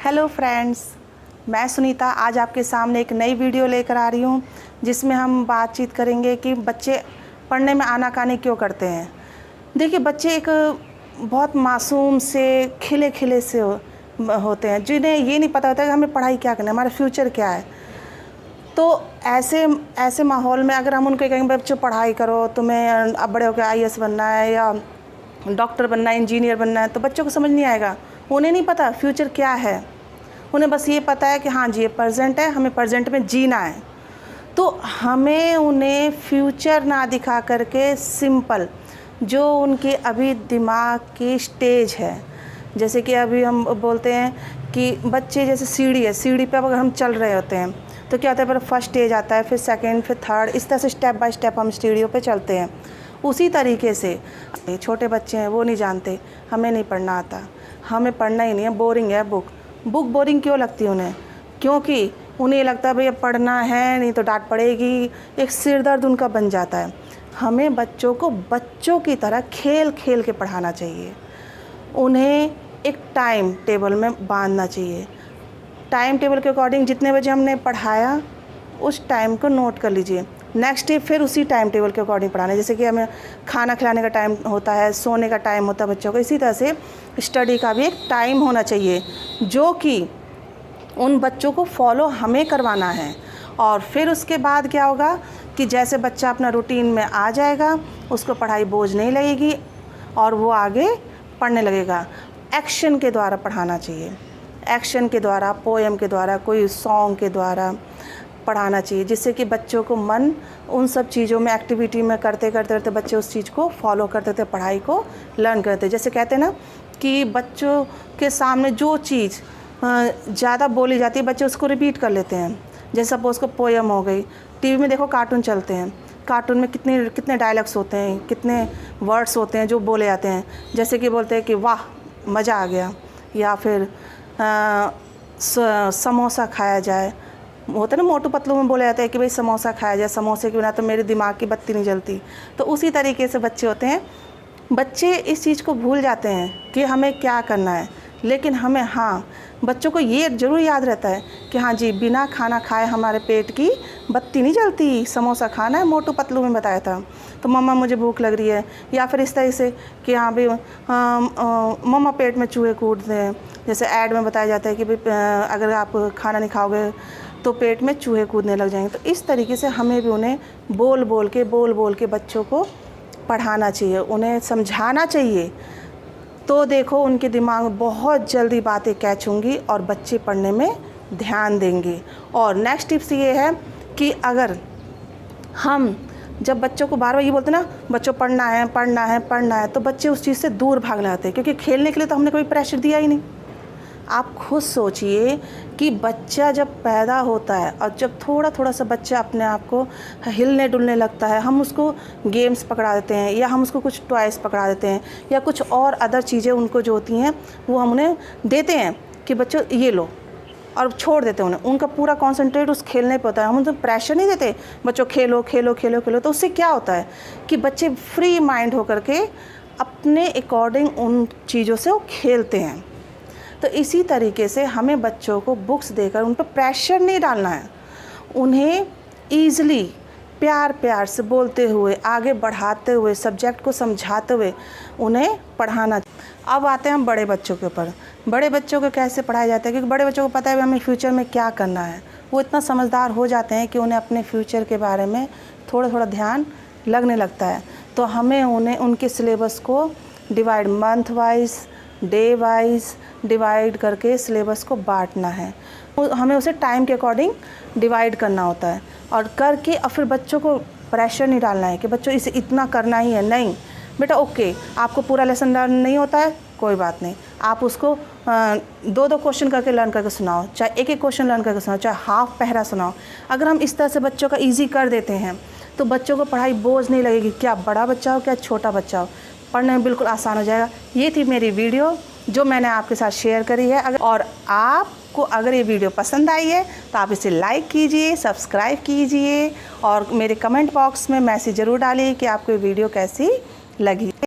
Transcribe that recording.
Hello friends, मैं सुनीता आज आपके सामने एक नई वीडियो लेकर आ रही हूँ जिसमें हम बातचीत करेंगे कि बच्चे पढ़ने में आनाकानी क्यों करते हैं। देखिए, बच्चे एक बहुत मासूम से खिले खिले से होते हैं जिन्हें ये नहीं पता होता कि हमें पढ़ाई क्या करना है, हमारा फ्यूचर क्या है। तो ऐसे माहौल में अगर हम उनको कहेंगे बच्चों पढ़ाई करो, तुम्हें अब बड़े होकर IAS बनना है या डॉक्टर बनना है, इंजीनियर बनना है, तो बच्चों को समझ नहीं आएगा। उन्हें नहीं पता फ्यूचर क्या है, उन्हें बस ये पता है कि हाँ जी ये प्रेजेंट है, हमें प्रेजेंट में जीना है। तो हमें उन्हें फ्यूचर ना दिखा करके सिंपल जो उनके अभी दिमाग की स्टेज है, जैसे कि अभी हम बोलते हैं कि बच्चे जैसे सीढ़ी है, सीढ़ी पे अगर हम चल रहे होते हैं तो क्या होता है, पहले फर्स्ट स्टेज आता है, फिर सेकंड, फिर थर्ड, इस तरह से स्टेप बाय स्टेप हम सीढ़ियों पे चलते हैं। उसी तरीके से छोटे बच्चे हैं, वो नहीं जानते हमें नहीं पढ़ना आता, हमें पढ़ना ही नहीं है, बोरिंग है बुक बोरिंग क्यों लगती है उन्हें? क्योंकि उन्हें लगता है भैया पढ़ना है, नहीं तो डांट पड़ेगी, एक सिर दर्द उनका बन जाता है। हमें बच्चों को बच्चों की तरह खेल खेल के पढ़ाना चाहिए, उन्हें एक टाइम टेबल में बांधना चाहिए। टाइम टेबल के अकॉर्डिंग जितने बजे हमने पढ़ाया उस टाइम को नोट कर लीजिए, नेक्स्ट डे फिर उसी टाइम टेबल के अकॉर्डिंग पढ़ाना है। जैसे कि हमें खाना खिलाने का टाइम होता है, सोने का टाइम होता है बच्चों को, इसी तरह से स्टडी का भी एक टाइम होना चाहिए जो कि उन बच्चों को फॉलो हमें करवाना है। और फिर उसके बाद क्या होगा कि जैसे बच्चा अपना रूटीन में आ जाएगा, उसको पढ़ाई बोझ नहीं लगेगी और वो आगे पढ़ने लगेगा। एक्शन के द्वारा पढ़ाना चाहिए, एक्शन के द्वारा, पोएम के द्वारा, कोई सॉन्ग के द्वारा पढ़ाना चाहिए, जिससे कि बच्चों को मन उन सब चीज़ों में, एक्टिविटी में करते करते बच्चे उस चीज़ को फॉलो करते, पढ़ाई को लर्न करते। जैसे कहते हैं ना कि बच्चों के सामने जो चीज़ ज़्यादा बोली जाती है बच्चे उसको रिपीट कर लेते हैं। जैसे सपोज़ को पोएम हो गई, टीवी में देखो कार्टून चलते हैं, कार्टून में कितने डायलॉग्स होते हैं, कितने वर्ड्स होते हैं जो बोले जाते हैं। जैसे कि बोलते हैं कि वाह मज़ा आ गया, या फिर समोसा खाया जाए, होता है ना मोटू पतलू में बोला जाता है कि भाई समोसा खाया जाए, समोसे के बिना तो मेरे दिमाग की बत्ती नहीं जलती। तो उसी तरीके से बच्चे होते हैं, बच्चे इस चीज़ को भूल जाते हैं कि हमें क्या करना है, लेकिन हमें हाँ बच्चों को ये ज़रूर याद रहता है कि हाँ जी बिना खाना खाए हमारे पेट की बत्ती नहीं जलती, समोसा खाना है, मोटू पतलू में बताया था। तो मम्मा मुझे भूख लग रही है, या फिर इस तरह से कि हाँ भाई मम्मा पेट में चूहे कूदते हैं। जैसे ऐड में बताया जाता है कि भाई अगर आप खाना नहीं खाओगे तो पेट में चूहे कूदने लग जाएंगे। तो इस तरीके से हमें भी उन्हें बोल बोल के बच्चों को पढ़ाना चाहिए, उन्हें समझाना चाहिए। तो देखो उनके दिमाग में बहुत जल्दी बातें कैच होंगी और बच्चे पढ़ने में ध्यान देंगे। और नेक्स्ट टिप्स ये है कि अगर हम जब बच्चों को बार बार ये बोलते हैं ना बच्चों पढ़ना है पढ़ना है पढ़ना है, तो बच्चे उस चीज़ से दूर भागने लगते हैं, क्योंकि खेलने के लिए तो हमने कोई प्रेशर दिया ही नहीं। आप खुद सोचिए कि बच्चा जब पैदा होता है और जब थोड़ा थोड़ा सा बच्चा अपने आप को हिलने डुलने लगता है, हम उसको गेम्स पकड़ा देते हैं, या हम उसको कुछ टॉयज़ पकड़ा देते हैं, या कुछ और अदर चीज़ें उनको जो होती हैं वो हम उन्हें देते हैं कि बच्चों ये लो, और छोड़ देते हैं उन्हें। उनका पूरा कॉन्सेंट्रेट उस खेलने पे होता है, हम उनको प्रेशर नहीं देते बच्चों खेलो खेलो खेलो खेलो। तो उससे क्या होता है कि बच्चे फ्री माइंड होकर के अपने अकॉर्डिंग उन चीज़ों से वो खेलते हैं। तो इसी तरीके से हमें बच्चों को बुक्स देकर उन पर प्रेशर नहीं डालना है, उन्हें ईज़िली प्यार प्यार से बोलते हुए, आगे बढ़ाते हुए, सब्जेक्ट को समझाते हुए उन्हें पढ़ाना। अब आते हैं हम बड़े बच्चों के ऊपर। बड़े बच्चों को कैसे पढ़ाया जाता है, क्योंकि बड़े बच्चों को पता है हमें फ्यूचर में क्या करना है। वो इतना समझदार हो जाते हैं कि उन्हें अपने फ्यूचर के बारे में थोड़ा थोड़ा ध्यान लगने लगता है। तो हमें उन्हें उनके सिलेबस को divide, month wise, day wise divide करके सिलेबस को बांटना है। हमें उसे टाइम के अकॉर्डिंग डिवाइड करना होता है, और करके और फिर बच्चों को प्रेशर नहीं डालना है कि बच्चों इसे इतना करना ही है। नहीं बेटा, ओके आपको पूरा लेसन लर्न नहीं होता है, कोई बात नहीं, आप उसको 2-2 क्वेश्चन करके लर्न करके सुनाओ, चाहे एक क्वेश्चन लर्न करके सुनाओ, चाहे हाफ पैरा सुनाओ। अगर हम इस तरह से बच्चों का ईजी कर देते हैं तो बच्चों को पढ़ाई बोझ नहीं लगेगी, क्या बड़ा बच्चा हो क्या छोटा बच्चा हो, पढ़ने में बिल्कुल आसान हो जाएगा। ये थी मेरी वीडियो जो मैंने आपके साथ शेयर करी है। और आपको अगर ये वीडियो पसंद आई है तो आप इसे लाइक कीजिए, सब्सक्राइब कीजिए, और मेरे कमेंट बॉक्स में मैसेज ज़रूर डालिए कि आपको ये वीडियो कैसी लगी।